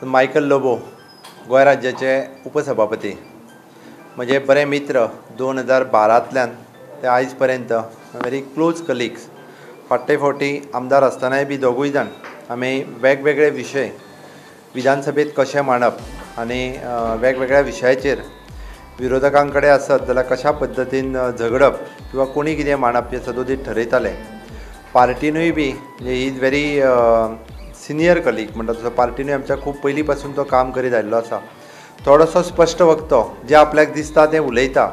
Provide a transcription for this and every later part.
Michael Lobo Goa राज्याचे उपसभापती म्हजे बरे मित्र 2012तल्यान ते आयज पर्यंत व्हेरी क्लोज कलिग्स. फाटले फावटी आमदार आसतनाय बी दोगूय जाण आमी वेगवेगळे विशय विधानसभेत कशे मांडप आनी वेगवेगळ्या विशयाचेर विरोधकां कडेन आसत जाल्यार कशा पद्दतीन झगडप किंवा कोणी कितें मांडप हें सदोदीत ठरयताले. पार्टीनूय बी he is very senior colleague म्हणटा तसो पार्टीनूय आमच्या खूब पयलीं पासून तो काम करीत आयिल्लो आसा. थोडोसो स्पश्ट वक्तो जे आपल्याक दिसता तें उलयता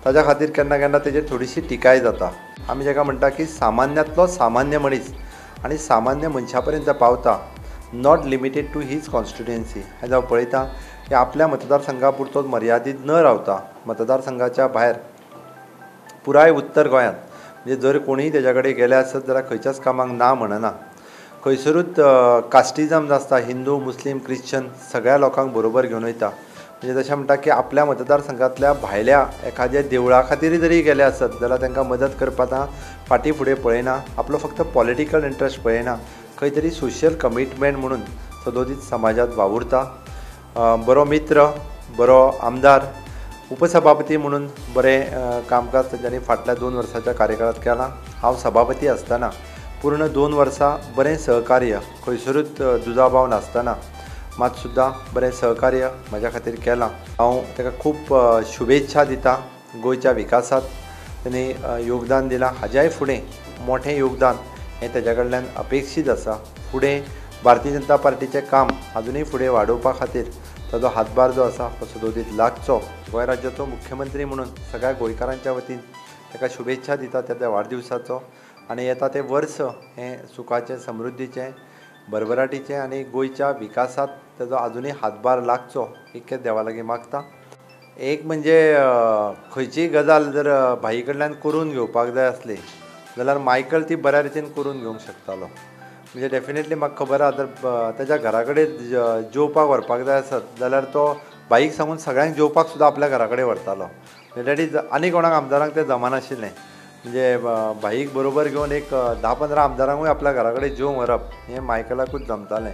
ताच्या खातीर केन्ना केन्ना तेजेर थोडीशी टिकाय जाता. आमी जाका म्हणटा की सामान्यांतलो सामान्य मनीस आनी सामान्य मनशा पर्यंत पावता, not limited to his constituency. हें हांव पळयतां की आपल्या मतदारसंघा पुरतोच मर्यादीत न रावता मतदारसंघाच्या भायर पुराय उत्तर गोंयांत म्हणजे जर कोणीय तेज्या कडेन गेले आसत जाल्यार खंयच्याच कामाक ना म्हणना. खंयसरूच कास्टिजम नासता, हिंदू मुस्लीम क्रिश्चन सगळ्या लोकांक बरोबर घेवन वयता. म्हणजे तशें म्हणटा की आपल्या मतदारसंघांतल्या भायल्या एखाद्या देवळा खातीर जरी गेले आसत जाल्यार तांकां मदत करपाक फाटीं फुडें पळयना. आपलो फक्त पॉलिटिकल इंट्रस्ट पळयना, खंय तरी सोशियल कमिटमेंट म्हणून सदोदीत समाजात वावुरता. बरो मित्र, बरो आमदार, उपसभापती म्हणून बरें कामकाज तांच्यांनी फाटल्या 2 वर्सांच्या कार्यकाळांत केलां. हांव सभापती आसतना पूर्ण 2 वर्सां बरें सहकार्य, खंयसरूच दुजाभाव नासतना मात सुद्दां बरें सहकार्य म्हाज्या खातीर केलां. हांव ताका खूब शुभेच्छा दितां. गोंयच्या विकासांत ताणें योगदान दिलां. हाज्याय फुडें मोठें योगदान हें तेज्या कडल्यान अपेक्षीत आसा. फुडें भारतीय जनता पार्टीचें काम अजुनूय फुडें वाडोवपा खातीर ताजो हातभार जो आसा तो सदोदीत लागचो. गोंय राज्याचो मुख्यमंत्री म्हणून सगळ्या गोंयकारांच्या वतीन ताका शुभेच्छा दिता त्या वाडदिवसाचो. आनी येता तें वर्स हें सुखाचें, समृद्धीचें, भरभराटीचें आनी गोंयच्या विकासांत ताजो अजुनूय हातभार लागचो इतकें देवा लागीं मागता. एक म्हणजे खंयचीय गजाल जर भाई कडल्यान करून घेवपाक जाय आसली जाल्यार मायकल ती बऱ्या रितीन करून घेवंक शकतालो. म्हणजे डेफिनेटली म्हाका खबर आसा जर ताच्या घरा कडेन जेवपाक व्हरपाक जाय आसत जाल्यार तो भाईक सांगून सगळ्यांक जेवपाक सुद्दां आपल्या घरा कडेन व्हरतालो. दॅट इज आनी कोणाक आमदारांक तें जमनाशिल्लें. म्हणजे भाईक बरोबर घेवन एक 10-15 आमदारांकूय आपल्या घरा कडेन जेवंक व्हरप हें मायकलाकूच जमतालें.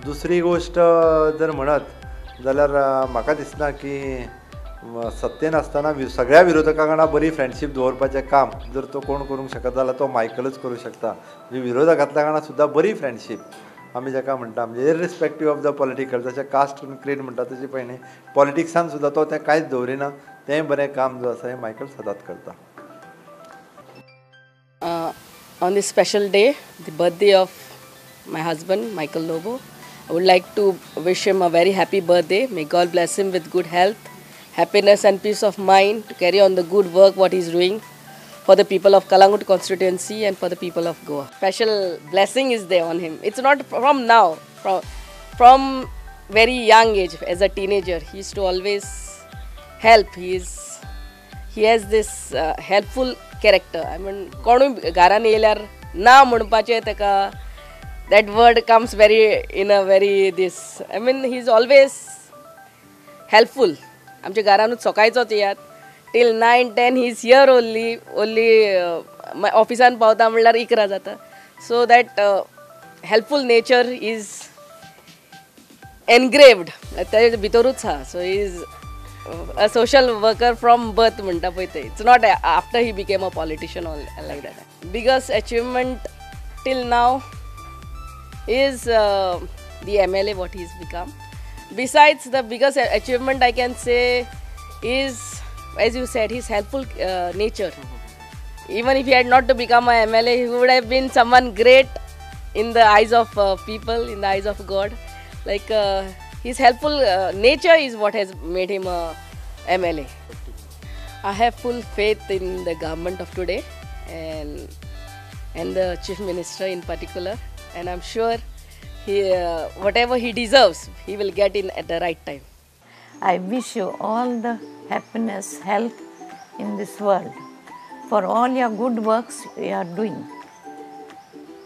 दुसरी गोश्ट जर म्हणत जाल्यार म्हाका दिसना की सत्तेन आसतना सगळ्या विरोधकां वांगडा बरी फ्रेंडशीप दवरपाचें काम जर तो कोण करूंक शकता जाल्यार तो मायकलूच करूंक शकता. म्हणजे विरोधकांतल्या वांगडा सुद्दां बरी फ्रेंडशीप आमी जाका म्हणटा म्हणजे इरिस्पेक्टीव ऑफ द पॉलिटिकल, जशें कास्ट आनी क्रीड म्हणटा तशें पळय न्ही, पॉलिटिक्सान सुद्दां तो तें कांयच दवरिना. तें बरें काम जो आसा हें मायकल सदांच करता. On this special day, the birthday of my husband, Michael Lobo, I would like to wish him a very happy birthday. May God bless him with good health, happiness and peace of mind to carry on the good work what he's doing for the people of Kalangut constituency and for the people of Goa. Special blessing is there on him. It's not from now, from very young age, as a teenager. He used to always help. He has this helpful character. I mean, कोणूय घरान येयल्यार ना म्हणपाचें ताका that word comes very in a very this. I mean, he's always helpful. आमच्या घरानूच सकाळचोच येयात till 9-10 he's here only ऑफिसान पावता म्हणल्यार 11 जाता. So that helpful nature is engraved ताचे भितरूच आहा. So he is a social worker from birth म्हणटा पळय ते. It's not after he became a politician or like that. Biggest achievement till now is the MLA what he's become. Besides, the biggest achievement I can say is, as you said, his helpful nature. Even if he had not to become a MLA, he would have been someone great in the eyes of people, in the eyes of God. Like his helpful nature is what has made him a MLA. I have full faith in the government of today and the Chief Minister in particular, and I'm sure he whatever he deserves he will get in at the right time. I wish you all the happiness, health in this world for all your good works you are doing,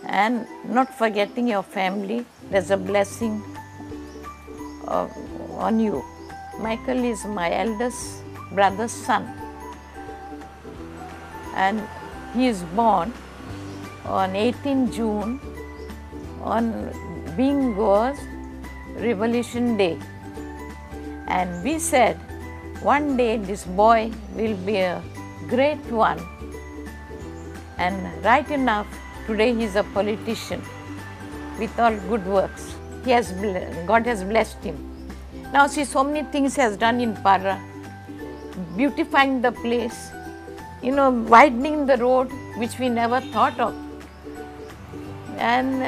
and not forgetting your family. There's a blessing on you. Michael is my eldest brother's son, and he is born on 18 June on being Goa's Revolution Day. And we said, one day this boy will be a great one. And right enough, today he is a politician with all good works. God has blessed him. Now see, so many things he has done in Para, beautifying the place, widening the road, which we never thought of. And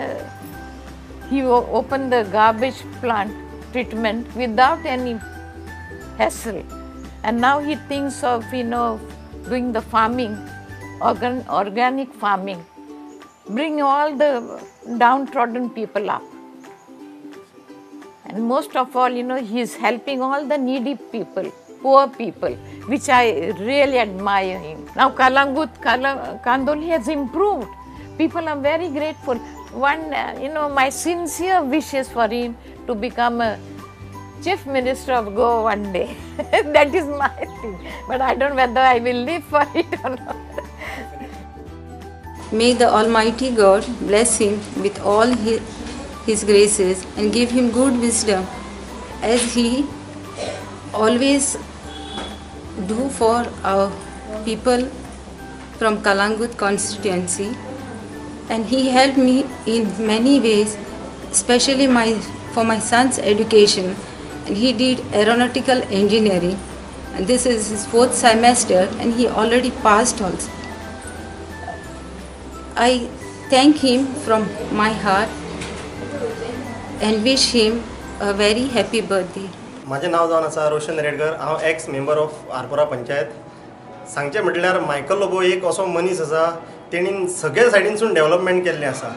he opened the garbage plant treatment without any hassle. And now he thinks of, doing the farming, organic farming, bring all the downtrodden people up. And most of all, he is helping all the needy people, poor people, which I really admire him. Now Kalangut, Kandoli has improved. People are very grateful. One, my sincere wishes for him to become a Chief Minister of Goa one day. That is my thing. But I don't know whether I will live for it or not. May the Almighty God bless him with all his graces and give him good wisdom as he always do for our people from Kalangut constituency. And he helped me in many ways, especially for my son's education. And he did aeronautical engineering, and this is his 4th semester, and he already passed also. I thank him from my heart and wish him a very happy birthday. माझे नाव जावन आसा रोशन रेडकर. हांव x member of Arpora panchayat. सांगचे म्हटल्यार Michael Lobo एक असो मनीस आसा, तेणीन सगळ्या सायडीनसून डेव्हलपमेंट केल्लें आसा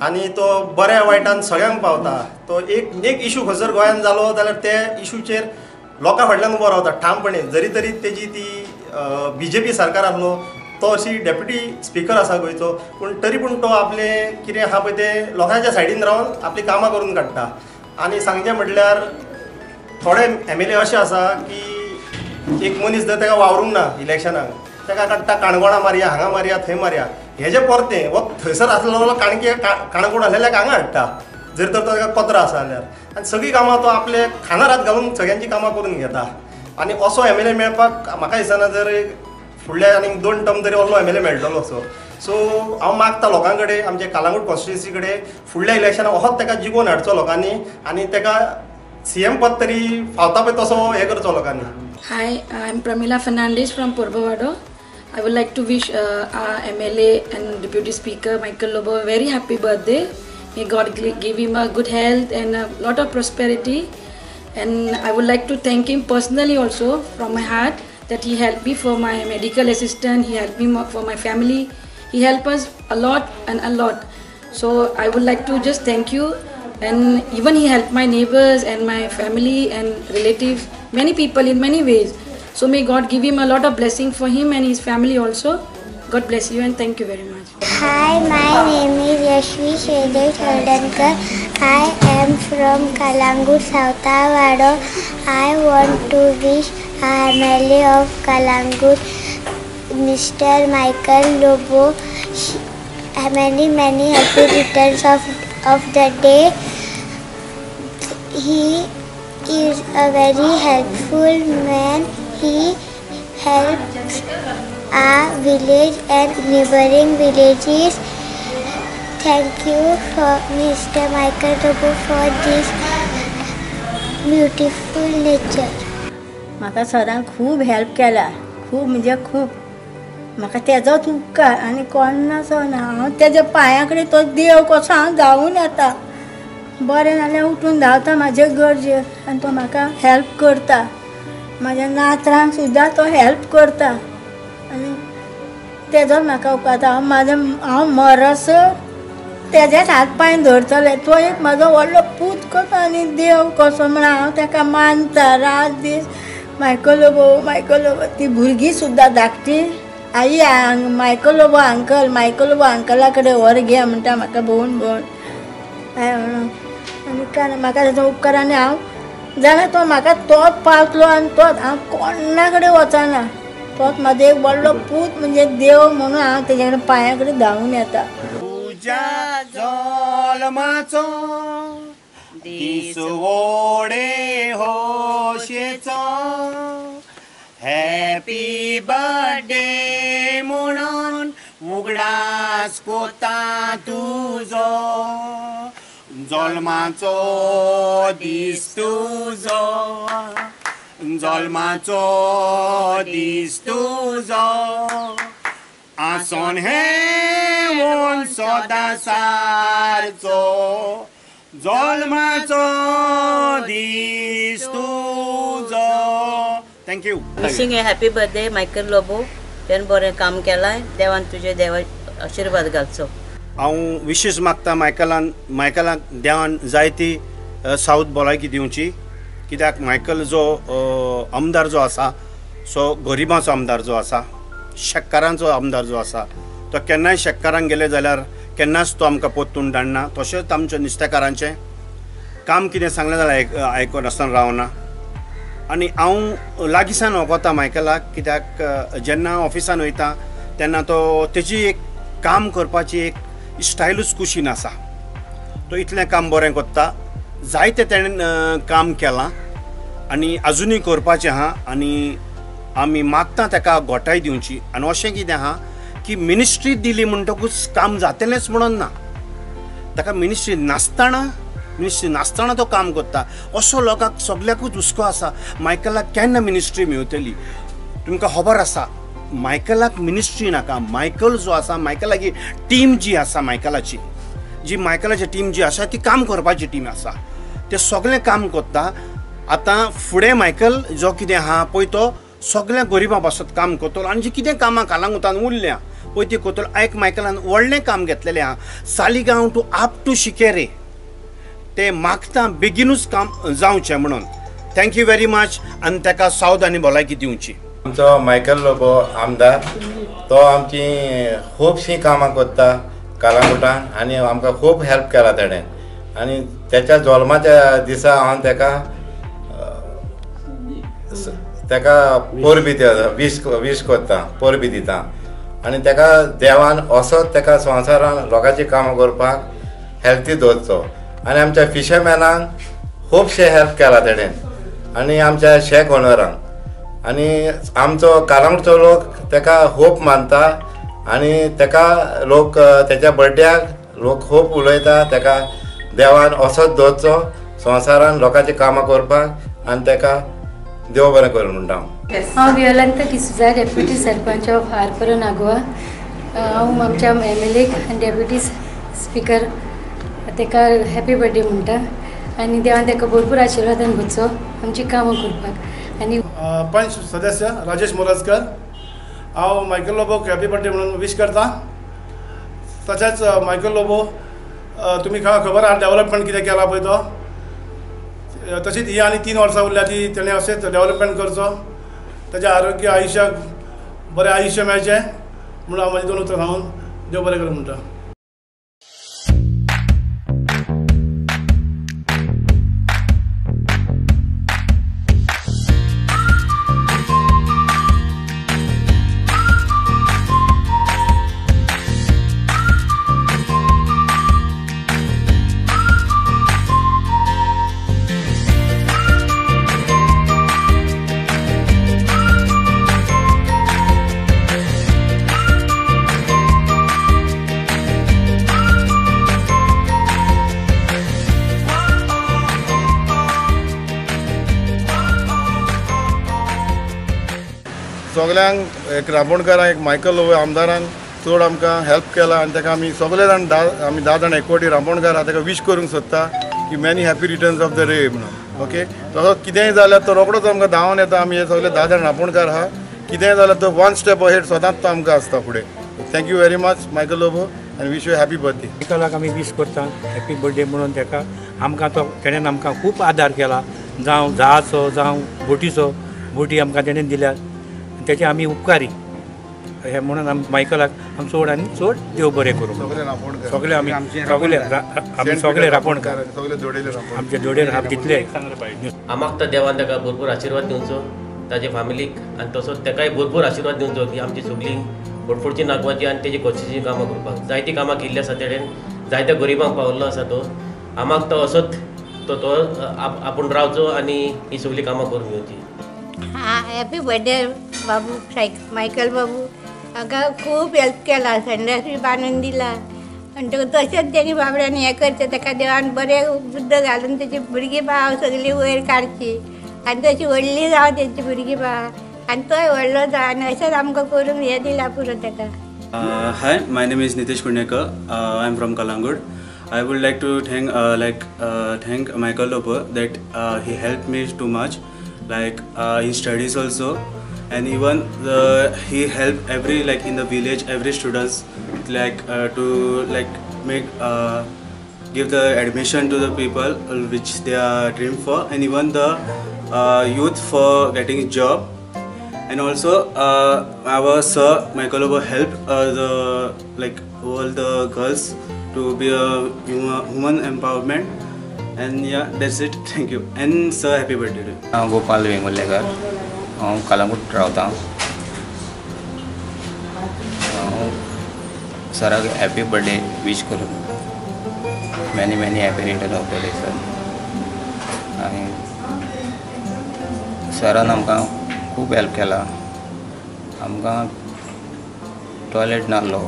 आनी तो बऱ्या वायटान सगळ्यांक पावता. तो एक इशू खंयसर गोंयांत जालो जाल्यार त्या इशूचेर लोकां फाटल्यान उबो रावता ठामपणे. जरी तरी तेजी ती BJP सरकार आसलो, तो अशी डेप्युटी स्पीकर आसा गोंयचो, पूण तरी पूण तो आपले कितें आहा पळय ते लोकांच्या सायडीन रावन आपली कामां करून काडटा. आनी सांगचें म्हटल्यार थोडे MLA अशे आसा की एक मनीस जर ताका वावरूंक ना इलेक्शनाक, ताका काडटा काणकोणा मारया, हांगा मारया, थंय मारया. हेजे परतें वो थंयसर आसलेलो काणकोण आसलेल्याक हांगा हाडटा, जर तर ताका पत्र आसा जाल्यार. आनी सगळीं कामां तो आपले खानारात घालून सगळ्यांची कामां करून घेता. आनी असो MLA मेळपाक म्हाका दिसना जर फुडल्या आनीक 2 टर्म तरी असलो MLA मेळटलो असो. सो हांव मागता लोकां कडेन, आमचे कालांगूट कॉन्स्टिट्युएन्सी कडेन फुडल्या इलेक्शनाक असोच ताका जिखोवन हाडचो लोकांनी आनी ताका CM पद तरी फावता पळय तसो हे करचो लोकांनी. Hi, I'm Pramila Fernandez from Purbavado. I would like to wish our MLA and Deputy Speaker Michael Lobo a very happy birthday. May God give him a good health and a lot of prosperity. And I would like to thank him personally also from my heart that he helped me for my medical assistant, he helped me for my family. He helped us a lot and a lot. So I would like to just thank you. And even he helped my neighbors and my family and relatives, many people in many ways. So may God give him a lot of blessing for him and his family also. God bless you and thank you very much. Hi, my name is Yashvi Shedev Choldankar. I am from Kalangut, Sautawado. I want to wish our MLA of Kalangut, Mr. Michael Lobo, many happy returns of the day. He is a very helpful man. He helps our village and neighboring villages. Thank you for Mr. Michael Lobo for this beautiful nature. म्हाका सरान खूब help केला, खूब म्हणजे खूब. म्हाका तेजोच उपकार आनी कोण नासो ना. हांव तेज्या पांया कडेन तो देव कसो हांव धांवून येता. बरें जाल्यार उठून धांवता म्हाजे गरजेक आनी तो म्हाका हेल्प करता. म्हाज्या नात्रांक सुद्दां तो हेल्प करता आनी तेजो म्हाका उपकार. हांव मरस तेजेच हात पांय धरतलें. तो एक म्हाजो व्हडलो पूत कसो आनी देव कसो म्हण हांव ताका मानता रात दीस. मायकल लोबो ती भुरगीं सुद्दां धाकटी आई मायकल लोबो अंकला कडेन व्हर घे म्हणटा म्हाका भोंवून आनी काय म्हाका तेजो उपकार. आनी हांव जाल्यार तो म्हाका तोच पावतलो आनी तोच हांव कोणा कडेन वचना. तोच म्हाजो एक व्हडलो पूत म्हणजे देव म्हणून हांव तेजे कडेन पांया कडेन धांवून येता. तुज्या जल्माचो दीस व्हडे खोशेचो हॅपी बर्थडे म्हणून उगडास कोता तुजो जल्माचो दीस तुजो जल्माचो दीस तुजो आसन हे सदां सारचो जल्माचो दीस तुजो. थँक्यू. विशिंग ए हॅपी बर्थडे मायकल लोबो. तेणें बरें काम केलां. देवान तुजे देवा आशिर्वाद घालचो. हांव विशेश मागता मायकलाक देवान जायती सावथ भलायकी दिवची. कित्याक मायकल जो आमदार जो आसा सो गरिबांचो आमदार जो आसा शेतकारांचो आमदार जो आसा तो केन्नाय शेतकारांक गेले जाल्यार केन्नाच तो आमकां पोत्तून धाडना. तशेंच आमच्या नुस्तेकारांचें काम कितें सांगलें जाल्यार आयकोन आसतना रावना. आनी हांव लागींसान वळखता मायकलाक कित्याक जेन्ना हांव ऑफिसान वयता तेन्ना तो तेजी एक काम करपाची एक स्टायलूच कुशीन आसा. तो इतलें काम बरें करता. जायतें तेणें काम केलां आनी आजुनूय करपाचें आहा आनी आमी मागता ताका घोटाय दिवची. आनी अशें कितें आहा की मिनिस्ट्री दिली म्हणटकूच काम जातलेंच म्हणून ना. ताका मिनिस्ट्री नासतना तो काम करता. असो लोकांक सगळ्याकूच हुस्को आसा मायकलाक केन्ना मिनिस्ट्री मेळटली. तुमकां खबर आसा मायकलाक मिनिस्ट्री नाका. मायकल जो आसा मायकलाची टीम जी आसा मायकलाची मायकलाची टीम जी आसा ती काम करपाची टीम आसा. ते सगळें काम करता. आतां फुडें मायकल जो कितें आहा पळय तो सगळ्या गरिबां पासत काम करतलो आनी जी कितें कामां कालांगुतान उरल्या पळय ती करतलो. एक मायकलान व्हडलें काम घेतलेलें आहा. सालिगांव टू आप टू शिकेरे ते मागता बेगीनूच काम जावचें म्हणून. थँक्यू व्हेरी मच आनी ताका सावध आनी भलायकी दिवची. आमचो मायकल लोबो आमदार तो आमची खुबशीं कामां करता कालांगुटान आनी आमकां खूब हेल्प केला तेणें. आनी तेच्या जल्माच्या दिसा हांव ताका पोरबी वीश करता पोरबी दिता. आनी ताका देवान असोच ताका संवसारान लोकांची कामां करपाक हेल्थी दवरचो. आनी आमच्या फिशरमॅनांक खुबशे हेल्प केला तेणें आनी आमच्या शेक ओनरांक आनी आमचो कालांगुटचो लोक ताका खूब मानता आनी ताका लोक तेच्या बर्थड्याक लोक खूब उलयता. ताका देवान असोच दवरचो संवसारान लोकांची कामां करपाक आनी ताका देव बरें करूं म्हणटा हांव वियोलांता डिसूजा डेप्युटी सरपंच ऑफ हारपरा नागोवा. हांव आमच्या MLA आनी डेप्युटी स्पिकर ताका हॅपी बर्थडे म्हणटा आनी देवान ताका भरपूर आशिर्वादान घुचो आमची कामां करपाक. आनी पंच सदस्य राजेश मोरजकर हांव मायकल लोबोक हॅपी बर्थडे म्हणून विश करता. तशेंच मायकल लोबो तुमी खबर आहा डेव्हलपमेंट कितें केला पळय तो. तशीच ही आनी 3 वर्सां उरल्या ती तेणें अशेंच डेव्हलपमेंट करचो. ताच्या आरोग्य आयुश्याक बरें आयुश्य मेळचें म्हणून हांव म्हाजी 2 उतरां सांगून देव बरें करूं म्हणटा. सगल्यांक एक राबोणकारांक एक मायकल लोबो आमदारान चड आमकां हेल्प केला आनी ताका आमी सगळे जाण आमी 10 जाण एकवटी राबोणकार आहा ताका विश करूंक सोदता की many happy returns of the day म्हणून. ओके तसोच कितेंय जाल्यार तो रोखडोच आमकां धांवन येता. आमी हे सगळे 10 जाण राबोणकार आहा. कितेंय जाल्यार तो 1 स्टेप अहेड सदांच तो आमकां आसता फुडें. Thank you very much Michael Lobo आनी विश यू हॅपी बर्थडे. मायकलाक आमी विश करता हॅपी बर्थडे म्हणून. ताका आमकां तो तेणेन आमकां खूब आदार केला. जावं जहाजचो जावं बोटीचो. बोटी आमकां तेणेन दिल्यात तेचे आमी उपकारी हे म्हणून आमी मायकलाक आमी चड आनी चड देव बरें करूं. सगळे आमी सगळे राबोणकार आमचे जोडेर हात दितले. आमाक तर देवान ताका भरपूर आशिर्वाद दिवचो ताजे फॅमिलीक आनी तसोच ताकाय भरपूर आशिर्वाद दिवचो की आमची सगळीं फुडफुडची नागवाची आनी तेजी खोशेची कामां करपाक. जायतीं कामां केल्ली आसा तेणेन जायत्या गरिबांक पावल्लो आसा तो. आमाक तो असोच तो आपूण रावचो आनी ही सगळीं कामां करून घेवची. हॅपी बर्थडे बाबू मायकल बाबू. म्हाका खूब हेल्प केला, संडास बी बांदून दिला आनी तशेंच तेणी बाबड्यान हें करता. ताका देवान बरें बुद्ध घालून तेची भुरगीं भाव सगळीं वयर काडची आनी तशी व्हडली जावं तेंची भुरगीं भाव आनी तोय व्हडलो जा आनी अशेंच आमकां करूंक हें दिला पुरो ताका. Hi, my name is Nitesh Kunyekar. I'm from Kalangud. I would like to thank Michael Lobo that he helped me too much, in studies also, and even he helped every in the village every students to make give the admission to the people which they are dream for, and even the youth for getting a job. And also our sir Michael Lobo helped all the girls to be a human empowerment. And yeah, that's it. Thank you. And sir, happy birthday to you. हांव गोपाल वेंगुर्लेकर. हांव कालांगूट रावतां. हांव सराक happy birthday wish करूं. many happy return of the day sir. आनी सरान आमकां खूब हेल्प केला. आमकां टॉयलेट नासलो,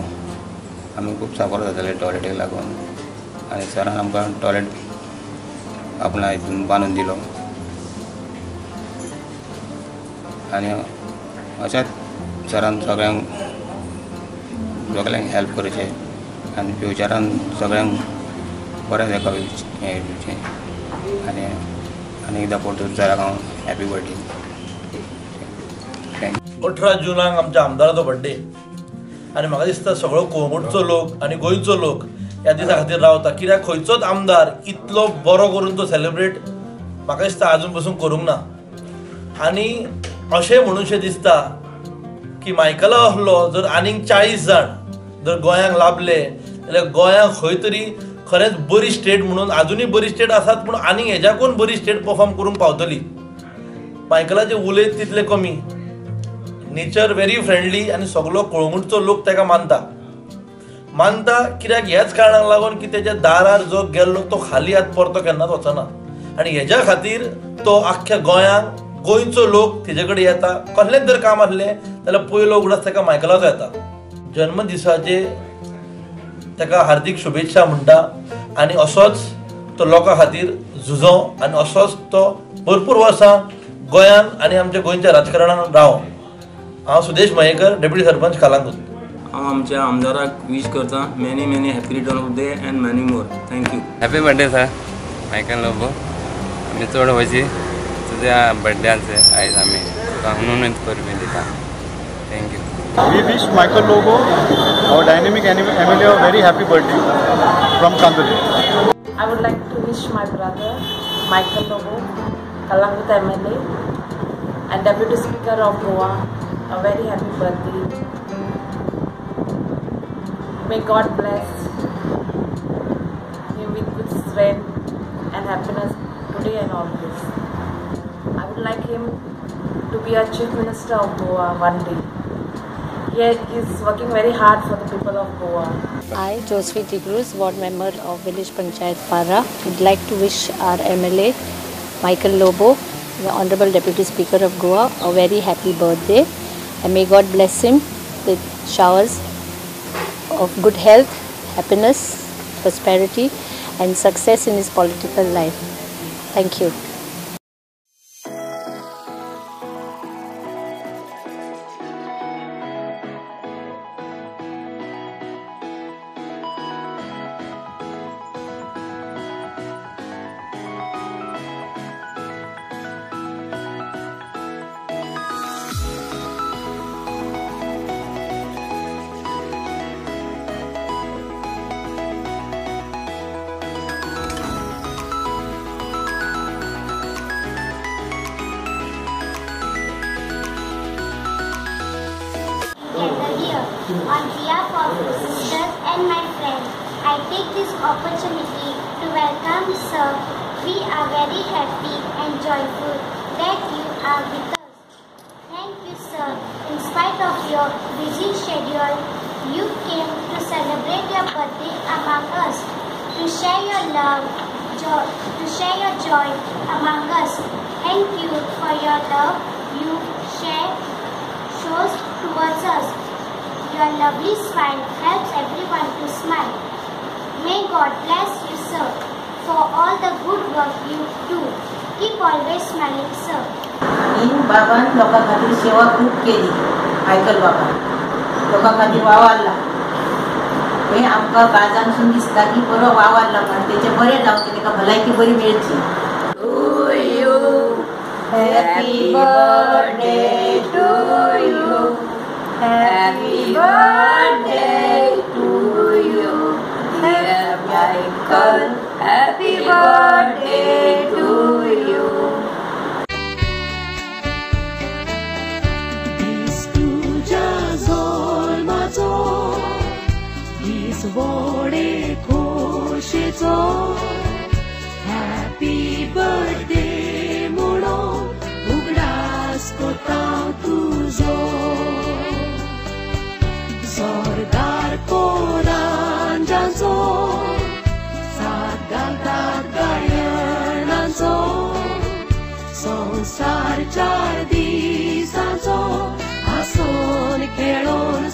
आमी खूब साफर जाताले टॉयलेटीक लागून, आनी सरान आमकां टॉयलेट आपणा हितून बांदून दिलो. आनी अशेंच सरान सगळ्यांक हेल्प करचें आनी फ्युचरान सगळ्यांक बरें तेका हें दिवचें. आनी एकदां परतून सराक हांव हॅपी बर्थडे. 18 जुनाक आमच्या आमदाराचो बर्थडे आनी म्हाका दिसता सगळो कोळंगूटचो लोक आनी गोंयचो लोक ह्या दिसा खातीर रावता. कित्याक खंयचोच आमदार इतलो बरो करून तो सेलिब्रेट म्हाका दिसता आजून पसून करूंक ना. आनी अशें म्हणूनशें दिसता की मायकला असलो जर आनीक 40 जाण जर गोंयांक लाभले जाल्यार गोंयांक खंय तरी खरेंच बरी स्टेट म्हणून, आजुनूय बरी स्टेट आसात पूण आनीक हेज्याकून बरी स्टेट परफॉर्म करूंक पावतली. मायकलाचे उलयत तितले कमी. नेचर व्हेरी फ्रेंडली आनी सगळो कोळंगूटचो लोक ताका मानता कित्याक ह्याच कारणाक लागून की तेच्या दारार जो गेल्लो तो खाली हात परतो केन्नाच वचना. आनी हेज्या खातीर तो आख्ख्या गोंयांक गोंयचो लोक तेजे कडेन येता. कसलेंच जर काम आसलें जाल्यार पयलो उगडास ताका मायकलाचो येता. जन्मदिसाचे ताका हार्दिक शुभेच्छा म्हणटा आनी असोच तो लोकां खातीर झुजो आनी असोच तो भरपूर वर्सां गोंयान आनी आमच्या गोंयच्या राजकारणान राव. हांव सुदेश मयेकर, डेप्युटी सरपंच कालांगूट. हांव आमच्या आमदाराक विश करता many happy return of day end many more. Thank you. Happy birthday sir Michael Lobo. आमी चड वयची तुज्या बर्थडेचे आयज आमी तुका म्हणूनच परबी दिता. Thank you. We wish Michael Lobo, our dynamic MLA, a very happy birthday from Kanduri. I would like to wish my brother Michael Lobo, Kalangut MLA and Deputy Speaker of Goa, a very happy birthday. May God bless him with good strength and happiness today and always. I would like him to be a Chief Minister of Goa one day. He is working very hard for the people of Goa. I, Josephine Tigrus, ward member of Village Panchayat Para, would like to wish our MLA, Michael Lobo, the Honorable Deputy Speaker of Goa, a very happy birthday. And may God bless him with showers of good health, happiness, prosperity, and success in his political life. Thank you. On behalf of my sisters and my friends, I take this opportunity to welcome Sir. We are very happy and joyful that you are with us. Thank you, Sir. In spite of your busy schedule, you came to celebrate your birthday among us, to share your love, share your joy among us. Thank you for your love you shows towards us. Your lovely smile helps everyone to smile. May God bless you, sir, for all the good work you do. Keep always smiling, sir. बाबान लोकां खातीर सेवा खूब केली. Michael बाबा लोकां खातीर वावरला. हे आमकां काळजानसून दिसता की बरो वावरला म्हणून तेचे बरें जावचें, ताका भलायकी बरी मेळची. Happy birthday to you. Happy birthday to you. Dear Michael, happy birthday to you. This tuja zolmacho, this vode khoshecho. Happy birthday mono, uglas kota tujo. Sordar koranjancho, sagaltat gayanancho. संसार 4 दिसांचो आसून खेळून